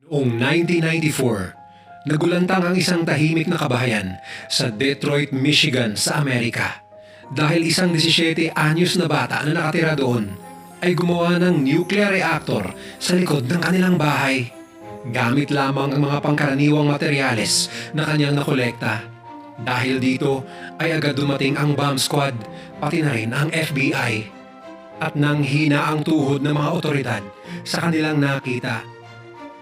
Noong 1994, nagulantang ang isang tahimik na kabahayan sa Detroit, Michigan sa Amerika dahil isang 17 anyos na bata na nakatira doon ay gumawa ng nuclear reactor sa likod ng kanilang bahay. Gamit lamang ang mga pangkaraniwang materyales na kanyang nakolekta. Dahil dito ay agad dumating ang bomb squad, pati na rin ang FBI. At nang hina ang tuhod ng mga otoridad sa kanilang nakita,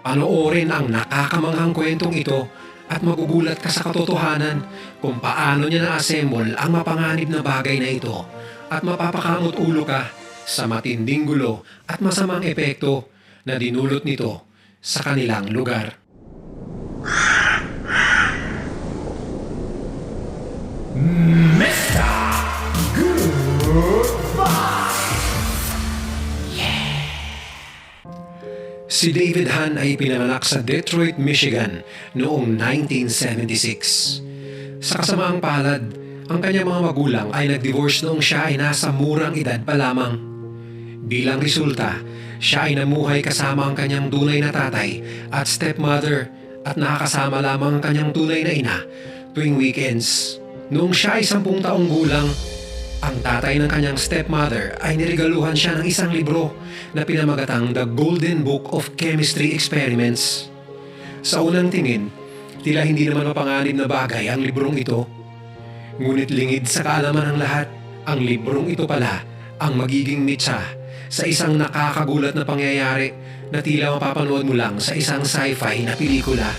panoorin ang nakakamanghang kwentong ito at magugulat ka sa katotohanan kung paano niya na-assemble ang mapanganib na bagay na ito at mapapakamot ulo ka sa matinding gulo at masamang epekto na dinulot nito sa kanilang lugar. Si David Hahn ay pinanganak sa Detroit, Michigan noong 1976. Sa kasamaang palad, ang kanyang mga magulang ay nag-divorce noong siya ay nasa murang edad pa lamang. Bilang resulta, siya ay namuhay kasama ang kanyang tunay na tatay at stepmother at nakakasama lamang ang kanyang tunay na ina tuwing weekends. Noong siya ay 10 taong gulang, ang tatay ng kanyang stepmother ay niregaluhan siya ng isang libro na pinamagatang The Golden Book of Chemistry Experiments. Sa unang tingin, tila hindi naman mapanganib na bagay ang librong ito. Ngunit lingid sa kaalaman ng lahat, ang librong ito pala ang magiging mitsa sa isang nakakagulat na pangyayari na tila mapapanood mo lang sa isang sci-fi na pelikula.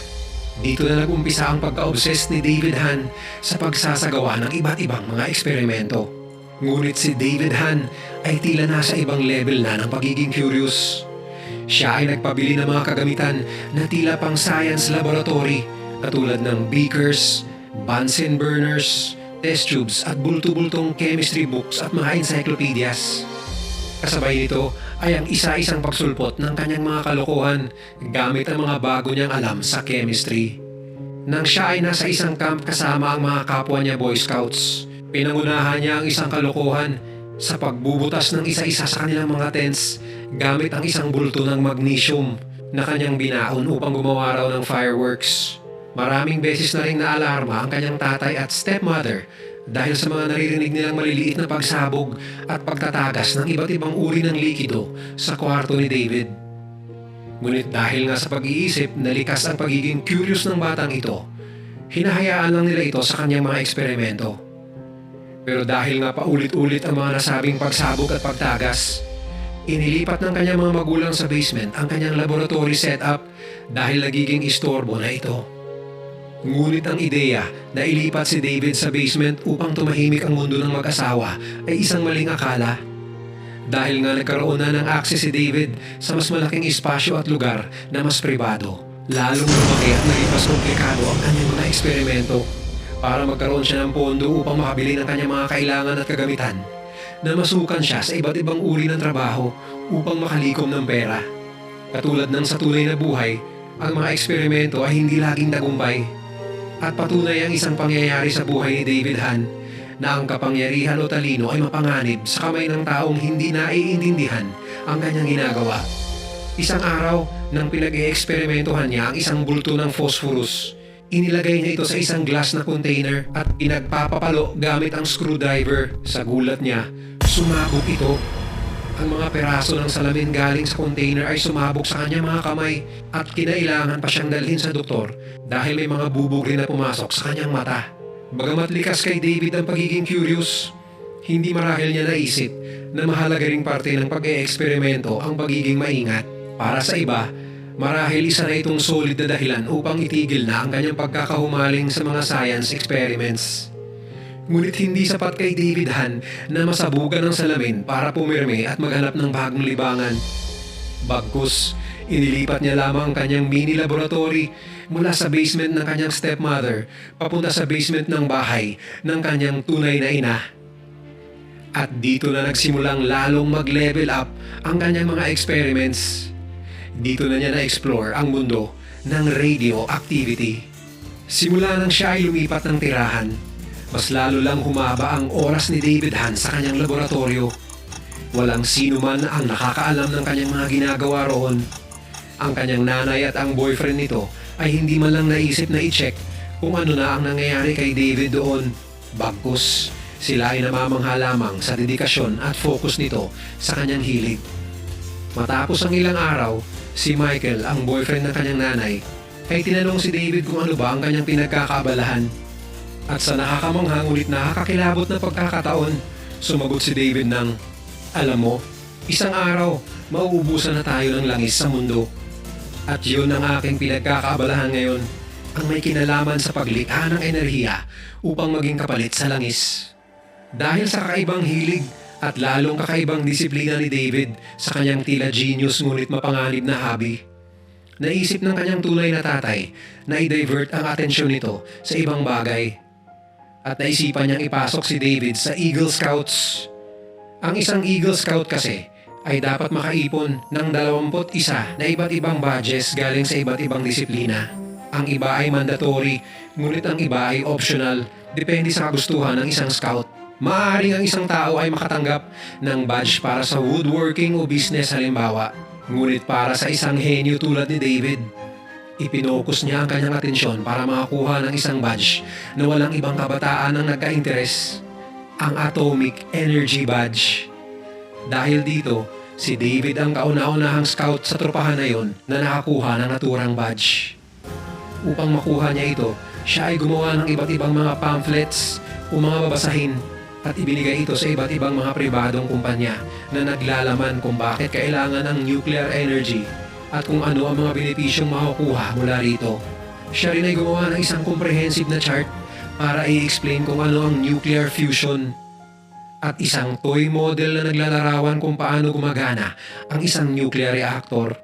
Dito na nag-umpisa ang pagka-obsessed ni David Hahn sa pagsasagawa ng iba't ibang mga eksperimento. Ngunit si David Hahn ay tila nasa ibang level na ng pagiging curious. Siya ay nagpabili ng mga kagamitan na tila pang science laboratory katulad ng beakers, Bunsen burners, test tubes at bulto-bultong chemistry books at mga encyclopedias. Kasabay nito ay ang isa-isang pagsulpot ng kanyang mga kalokohan gamit ang mga bago niyang alam sa chemistry. Nang siya ay nasa isang camp kasama ang mga kapwa niya Boy Scouts, pinangunahan niya ang isang kalokohan sa pagbubutas ng isa-isa sa kanilang mga tents gamit ang isang bulto ng magnesium na kanyang binaon upang gumawa raw ng fireworks. Maraming beses na rin naalarma ang kanyang tatay at stepmother dahil sa mga naririnig nilang maliliit na pagsabog at pagtatagas ng iba't ibang uri ng likido sa kwarto ni David. Ngunit dahil nga sa pag-iisip na likas ang pagiging curious ng batang ito, hinahayaan lang nila ito sa kanyang mga eksperimento. Pero dahil nga paulit-ulit ang mga nasabing pagsabog at pagtagas, inilipat ng kanyang mga magulang sa basement ang kanyang laboratory setup dahil nagiging istorbo na ito. Ngunit ang ideya na ilipat si David sa basement upang tumahimik ang mundo ng mag-asawa ay isang maling akala. Dahil nga nagkaroon na ng access si David sa mas malaking espasyo at lugar na mas pribado, lalong lumaki at naging mas komplikado ang kanyang mga eksperimento. Para magkaroon siya ng pondo upang makabili ng kanyang mga kailangan at kagamitan, na masukan siya sa iba't ibang uri ng trabaho upang makalikom ng pera. Katulad ng sa tunay na buhay, ang mga eksperimento ay hindi laging tagumpay. At patunay ang isang pangyayari sa buhay ni David Hahn na ang kapangyarihan o talino ay mapanganib sa kamay ng taong hindi naiintindihan ang kanyang ginagawa. Isang araw, nang pinag-e-eksperimentohan niya ang isang bulto ng phosphorus, inilagay niya ito sa isang glass na container at pinagpapapalo gamit ang screwdriver. Sa gulat niya, sumabog ito. Ang mga peraso ng salamin galing sa container ay sumabog sa kanyang mga kamay at kinailangan pa siyang dalhin sa doktor dahil may mga bubog rin na pumasok sa kanyang mata. Bagamat likas kay David ang pagiging curious, hindi marahil niya naisip na mahalaga ring parte ng pag-e-eksperimento ang pagiging maingat. Para sa iba, marahil isa na itong solid na dahilan upang itigil na ang kanyang pagkakahumaling sa mga science experiments. Ngunit hindi sapat kay David Hahn na masabugan ng salamin para pumirme at maghanap ng bagong libangan. Bagkus, inilipat niya lamang ang kanyang mini laboratory mula sa basement ng kanyang stepmother papunta sa basement ng bahay ng kanyang tunay na ina. At dito na nagsimulang lalong mag-level up ang kanyang mga experiments. Dito na niya na-explore ang mundo ng radioactivity. Simula nang siya ay lumipat ng tirahan, mas lalo lang humaba ang oras ni David Hahn sa kanyang laboratorio. Walang sino man ang nakakaalam ng kanyang mga ginagawa roon. Ang kanyang nanay at ang boyfriend nito ay hindi man lang naisip na i-check kung ano na ang nangyayari kay David doon. Bagkus, sila ay namamangha lamang sa dedikasyon at focus nito sa kanyang hilig. Matapos ang ilang araw, si Michael, ang boyfriend ng kanyang nanay, ay tinanong si David kung ano ba ang kanyang pinagkakaabalahan. At sa nakakamangha ngunit nakakakilabot na pagkakataon, sumagot si David ng, "Alam mo, isang araw, mauubusan na tayo ng langis sa mundo. At yun ang aking pinagkakaabalahan ngayon, ang may kinalaman sa paglikha ng enerhiya upang maging kapalit sa langis." Dahil sa kakaibang hilig at lalong kakaibang disiplina ni David sa kanyang tila genius ngunit mapanganib na hobby, naisip ng kanyang tunay na tatay na i-divert ang atensyon nito sa ibang bagay. At naisipan niyang ipasok si David sa Eagle Scouts. Ang isang Eagle Scout kasi ay dapat makaipon ng 21 na iba't ibang badges galing sa iba't ibang disiplina. Ang iba ay mandatory, ngunit ang iba ay optional, depende sa kagustuhan ng isang scout. Maaaring ang isang tao ay makatanggap ng badge para sa woodworking o business halimbawa, ngunit para sa isang henyo tulad ni David, ipinokus niya ang kanyang atensyon para makakuha ng isang badge na walang ibang kabataan ang nagka-interes, ang Atomic Energy Badge. Dahil dito, si David ang kauna-unahang scout sa tropahan na yon na nakakuha ng naturang badge. Upang makuha niya ito, siya ay gumawa ng iba't ibang mga pamphlets o mga babasahin at ibinigay ito sa iba't ibang mga pribadong kumpanya na naglalaman kung bakit kailangan ng nuclear energy at kung ano ang mga benepisyong makukuha mula rito. Siya rin ay gumawa ng isang comprehensive na chart para i-explain kung ano ang nuclear fusion at isang toy model na naglalarawan kung paano gumagana ang isang nuclear reactor.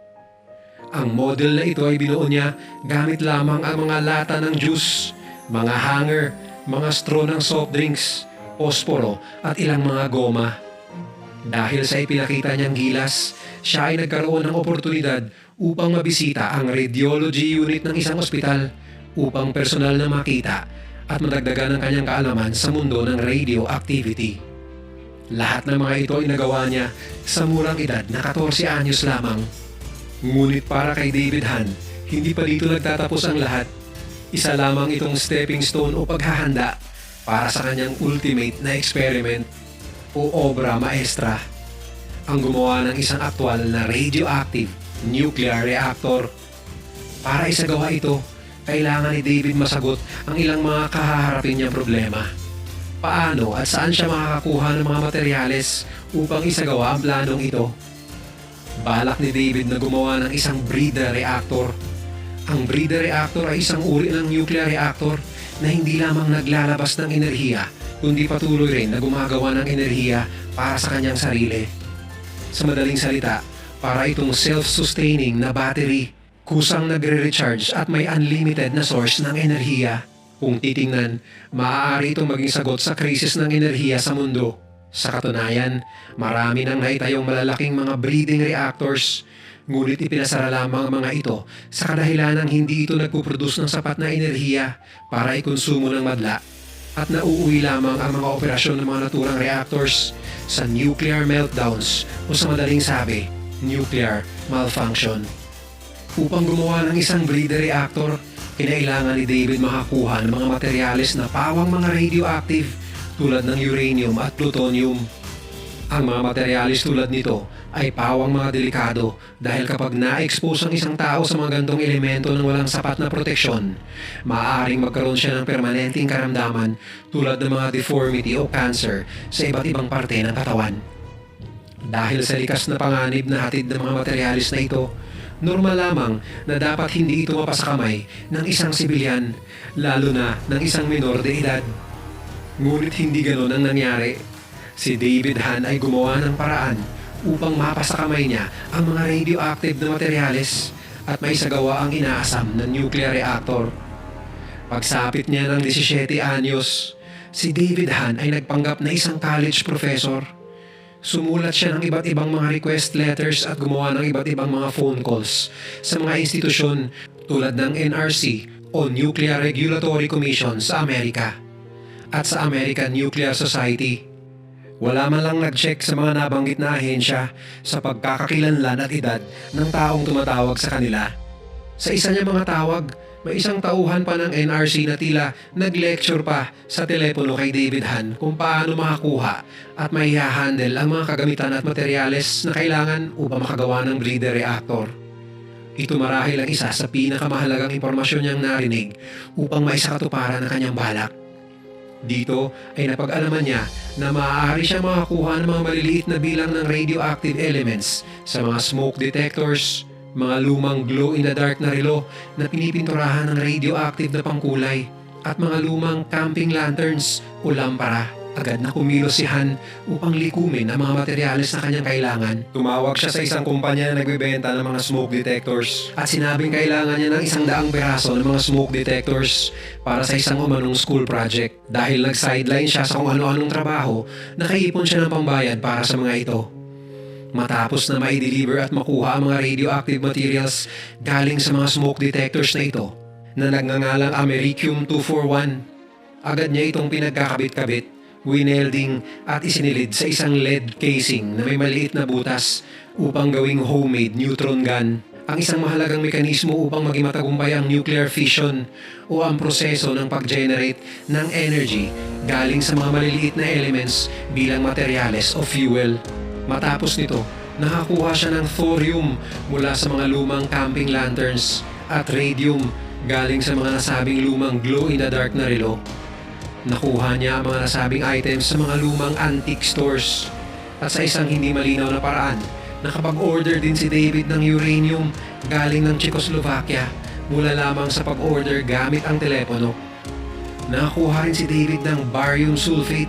Ang model na ito ay binuo niya gamit lamang ang mga lata ng juice, mga hanger, mga straw ng soft drinks, posporo at ilang mga goma. Dahil sa ipinakita niyang gilas, siya ay nagkaroon ng oportunidad upang mabisita ang radiology unit ng isang ospital upang personal na makita at madagdagan ang kanyang kaalaman sa mundo ng radioactivity. Lahat ng mga ito ay nagawa niya sa murang edad na 14 anyos lamang. Ngunit para kay David Hahn, hindi pa dito nagtatapos ang lahat. Isa lamang itong stepping stone o paghahanda para sa kanyang ultimate na experiment o obra maestra, ang gumawa ng isang aktwal na radioactive nuclear reactor. Para isagawa ito, kailangan ni David masagot ang ilang mga kahaharapin niyang problema. Paano at saan siya makakakuha ng mga materyales upang isagawa ang planong ito? Balak ni David na gumawa ng isang breeder reactor. Ang breeder reactor ay isang uri ng nuclear reactor na hindi lamang naglalabas ng enerhiya, kundi patuloy rin na gumagawa ng enerhiya para sa kanyang sarili. Sa madaling salita, para itong self-sustaining na battery, kusang nagre-recharge at may unlimited na source ng enerhiya. Kung titingnan, maaari itong maging sagot sa krisis ng enerhiya sa mundo. Sa katunayan, marami nang naitayong malalaking mga breeding reactors, ngunit ipinasara lamang ang mga ito sa kadahilanang hindi ito nagpuproduce ng sapat na enerhiya para ikonsumo ng madla at nauuwi lamang ang mga operasyon ng mga naturang reactors sa nuclear meltdowns o sa madaling sabi, nuclear malfunction. Upang gumawa ng isang breeder reactor, kinailangan ni David makakuha ng mga materyales na pawang mga radioactive tulad ng uranium at plutonium. Ang mga materyales tulad nito ay pawang mga delikado dahil kapag na-expose ang isang tao sa mga gantong elemento ng walang sapat na proteksyon, maaaring magkaroon siya ng permanenteng karamdaman tulad ng mga deformity o cancer sa iba't ibang parte ng katawan. Dahil sa likas na panganib na hatid ng mga materyales na ito, normal lamang na dapat hindi ito mapasakamay ng isang sibilyan, lalo na ng isang minor de edad. Ngunit hindi ganoon ang nangyari. Si David Hahn ay gumawa ng paraan upang mapasakamay niya ang mga radioactive na materyales at maisagawa ang inaasam na nuclear reactor. Pagsapit niya ng 17 anyos, si David Hahn ay nagpanggap na isang college professor. Sumulat siya ng iba't ibang mga request letters at gumawa ng iba't ibang mga phone calls sa mga institusyon tulad ng NRC o Nuclear Regulatory Commission sa Amerika at sa American Nuclear Society. Wala man lang nag-check sa mga nabanggit na ahensya sa pagkakakilanlan at edad ng taong tumatawag sa kanila. Sa isa niya mga tawag, may isang tauhan pa ng NRC na tila nag-lecture pa sa telepono kay David Han kung paano makakuha at maihahandle ang mga kagamitan at materyales na kailangan upang makagawa ng breeder reactor. Ito marahil ang isa sa pinakamahalagang impormasyon niyang narinig upang maisakatuparan ang kanyang balak. Dito ay napag-alaman niya na maaari siya makakuha ng mga maliliit na bilang ng radioactive elements sa mga smoke detectors, mga lumang glow-in-the-dark na relo na pinipinturahan ng radioactive na pangkulay, at mga lumang camping lanterns o lampara. Agad na kumilos si Han upang likumin ang mga materyales na kanyang kailangan. Tumawag siya sa isang kumpanya na nagbebenta ng mga smoke detectors at sinabing kailangan niya ng 100 peraso ng mga smoke detectors para sa isang umanong school project. Dahil nag-sideline siya sa kung ano-anong trabaho, nakaipon siya ng pambayad para sa mga ito. Matapos na mai-deliver at makuha ang mga radioactive materials galing sa mga smoke detectors na ito, na nagngangalang Americium-241, agad niya itong pinagkakabit-kabit, winelding at isinilid sa isang lead casing na may maliit na butas upang gawing homemade neutron gun. Ang isang mahalagang mekanismo upang maging matagumpay ang nuclear fission o ang proseso ng pag-generate ng energy galing sa mga maliliit na elements bilang materyales o fuel. Matapos nito, nakakuha siya ng thorium mula sa mga lumang camping lanterns at radium galing sa mga nasabing lumang glow-in-the-dark na relo. Nakuha niya ang mga nasabing items sa mga lumang antique stores. At sa isang hindi malinaw na paraan, nakapag-order din si David ng uranium galing ng Czechoslovakia mula lamang sa pag-order gamit ang telepono. Nakakuha rin si David ng barium sulfate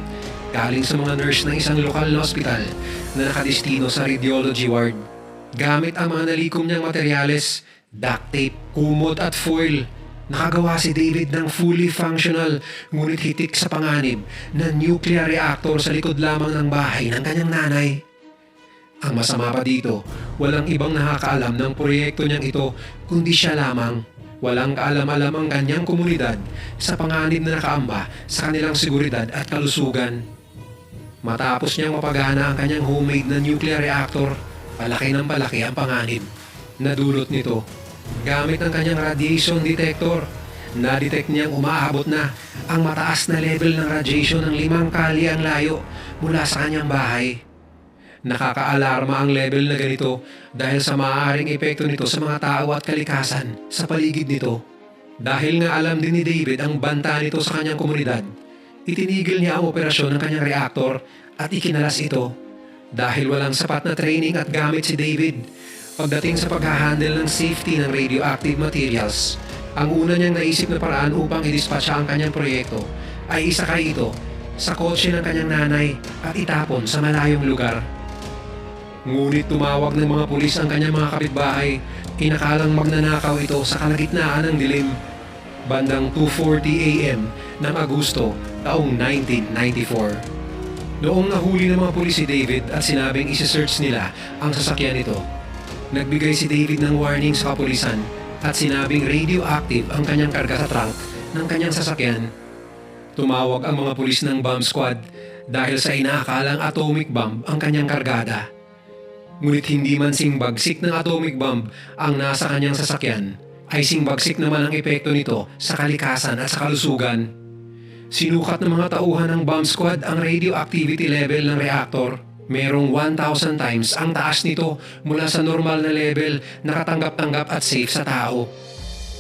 galing sa mga nurse ng isang lokal na ospital na nakadestino sa radiology ward. Gamit ang mga nalikom niyang materyales, duct tape, kumot at foil, nakagawa si David ng fully functional ngunit hitik sa panganib na nuclear reactor sa likod lamang ng bahay ng kanyang nanay. Ang masama pa dito, walang ibang nakakaalam ng proyekto niyang ito kundi siya lamang. Walang kaalam-alam ang kanyang komunidad sa panganib na nakaamba sa kanilang seguridad at kalusugan. Matapos niyang mapagana ang kanyang homemade na nuclear reactor, palaki ng palaki ang panganib. Nadulot nito, gamit ang kanyang radiation detector, na-detect niyang umaabot na ang mataas na level ng radiation ng 5 kali ang layo mula sa kanyang bahay. Nakakaalarma ang level na ganito dahil sa maaaring epekto nito sa mga tao at kalikasan sa paligid nito. Dahil nga alam din ni David ang banta nito sa kanyang komunidad, itinigil niya ang operasyon ng kanyang reactor at ikinalas ito. Dahil walang sapat na training at gamit si David pagdating sa pag-handle ng safety ng radioactive materials, ang una niyang naisip na paraan upang i-dispatcha ang kanyang proyekto ay isakay ito sa kotse ng kanyang nanay at itapon sa malayong lugar. Ngunit tumawag ng mga pulis ang kanyang mga kapitbahay, inakalang magnanakaw ito sa kalagitnaan ng dilim. Bandang 2:40 AM ng Agosto taong 1994. Noong nahuli ng mga pulis si David at sinabing isi-search nila ang sasakyan nito, nagbigay si David ng warning sa kapulisan at sinabing radioactive ang kanyang karga sa trunk ng kanyang sasakyan. Tumawag ang mga pulis ng bomb squad dahil sa inaakalang atomic bomb ang kanyang kargada. Ngunit hindi man singbagsik ng atomic bomb ang nasa kanyang sasakyan, ay singbagsik naman ang epekto nito sa kalikasan at sa kalusugan. Sinukat ng mga tauhan ng bomb squad ang radioactivity level ng reactor. Merong 1,000 times ang taas nito mula sa normal na level na katanggap-tanggap at safe sa tao.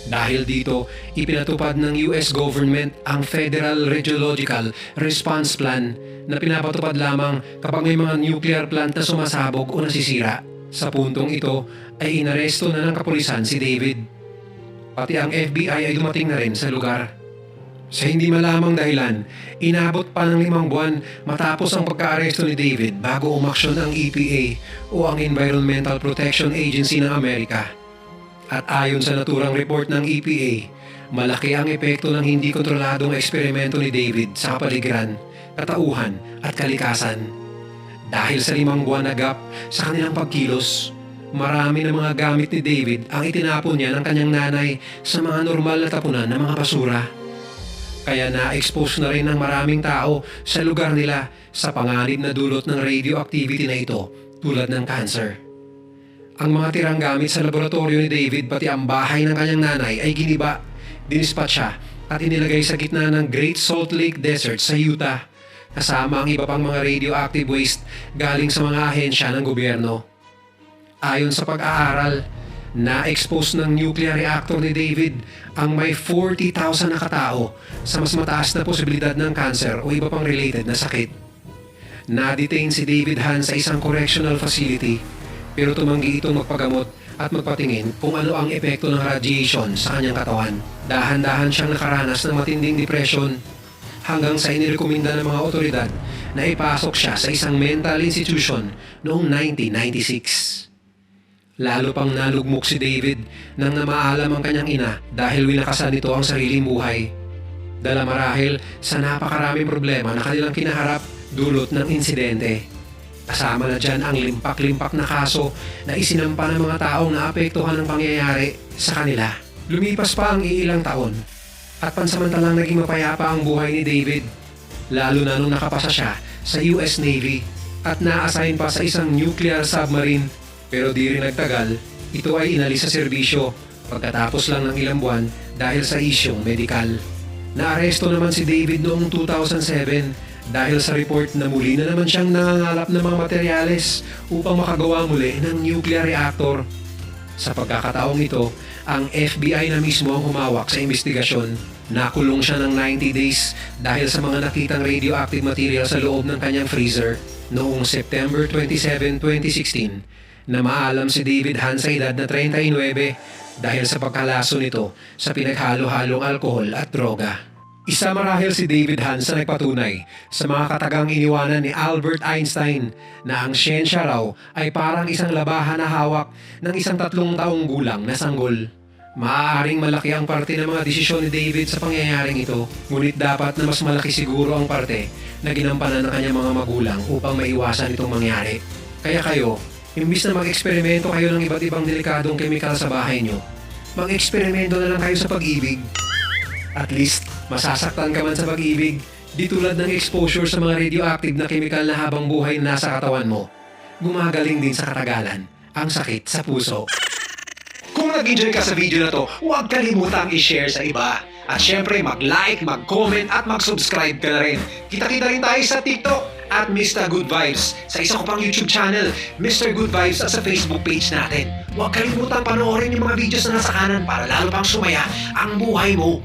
Dahil dito, ipinatupad ng US government ang Federal Radiological Response Plan na pinapatupad lamang kapag may mga nuclear plant na sumasabog o nasisira. Sa puntong ito ay inaresto na ng kapulisan si David. Pati ang FBI ay dumating na rin sa lugar. Sa hindi malamang dahilan, inabot pa ng 5 buwan matapos ang pagka-aresto ni David bago umaksyon ang EPA o ang Environmental Protection Agency ng Amerika. At ayon sa naturang report ng EPA, malaki ang epekto ng hindi kontroladong eksperimento ni David sa kapaligiran, katauhan at kalikasan. Dahil sa 5 buwan na gap sa kanilang pagkilos, marami ng mga gamit ni David ang itinapon niya ng kanyang nanay sa mga normal na tapunan ng mga basura. Kaya na-expose na rin ng maraming tao sa lugar nila sa panganib na dulot ng radioactivity na ito tulad ng cancer. Ang mga tirang gamit sa laboratorio ni David pati ang bahay ng kanyang nanay ay giniba, dinispatcha at inilagay sa gitna ng Great Salt Lake Desert sa Utah, kasama ang iba pang mga radioactive waste galing sa mga ahensya ng gobyerno. Ayon sa pag-aaral, na-expose ng nuclear reactor ni David ang may 40,000 na katao sa mas mataas na posibilidad ng cancer o iba pang related na sakit. Na-detain si David Hahn sa isang correctional facility pero tumanggi itong magpagamot at magpatingin kung ano ang epekto ng radiation sa kanyang katawan. Dahan-dahan siyang nakaranas ng matinding depression hanggang sa inirekomenda ng mga otoridad na ipasok siya sa isang mental institution noong 1996. Lalo pang nalugmok si David nang namaalam ang kanyang ina dahil winakasan nito ang sariling buhay. Dala marahil sa napakaraming problema na kanilang kinaharap dulot ng insidente. Kasama na dyan ang limpak-limpak na kaso na isinampa ng mga taong naapektuhan ng pangyayari sa kanila. Lumipas pa ang iilang taon at pansamantalang naging mapayapa ang buhay ni David, lalo na nung nakapasa siya sa US Navy at na-assign pa sa isang nuclear submarine. Pero di rin nagtagal, ito ay inalis sa serbisyo pagkatapos lang ng ilang buwan dahil sa isyong medikal. Naaresto naman si David noong 2007 dahil sa report na muli na naman siyang nangangalap ng mga materyales upang makagawa muli ng nuclear reactor. Sa pagkakataong ito, ang FBI na mismo ang humawak sa investigasyon. Nakulong siya ng 90 days dahil sa mga nakitang radioactive material sa loob ng kanyang freezer. Noong September 27, 2016, na maalam si David Hahn sa edad na 39 dahil sa pagkalaso nito sa pinaghalo-halong alkohol at droga. Isa marahil si David Hahn sa nagpatunay sa mga katagang iniwanan ni Albert Einstein na ang siyensya raw ay parang isang labahan na hawak ng isang 3 taong gulang na sanggol. Maaaring malaki ang parte ng mga desisyon ni David sa pangyayaring ito, ngunit dapat na mas malaki siguro ang parte na ginampanan ng kanyang mga magulang upang maiwasan itong mangyari. Kaya kayo, imbis na mag-eksperimento kayo ng iba't ibang delikadong kemikal sa bahay nyo, mag-eksperimento na lang kayo sa pag-ibig. At least, masasaktan ka man sa pag-ibig, di tulad ng exposure sa mga radioactive na kemikal na habang buhay na nasa katawan mo. Gumagaling din sa katagalan ang sakit sa puso. Kung nag-enjoy ka sa video na to, huwag kalimutang i-share sa iba. At syempre, mag-like, mag-comment at mag-subscribe ka na rin. Kita-kita rin tayo sa TikTok at Mr. Good Vibes. Sa isa ko pang YouTube channel, Mr. Good Vibes at sa Facebook page natin. Huwag kalimutang panoorin yung mga videos na nasa kanan para lalo pang sumaya ang buhay mo.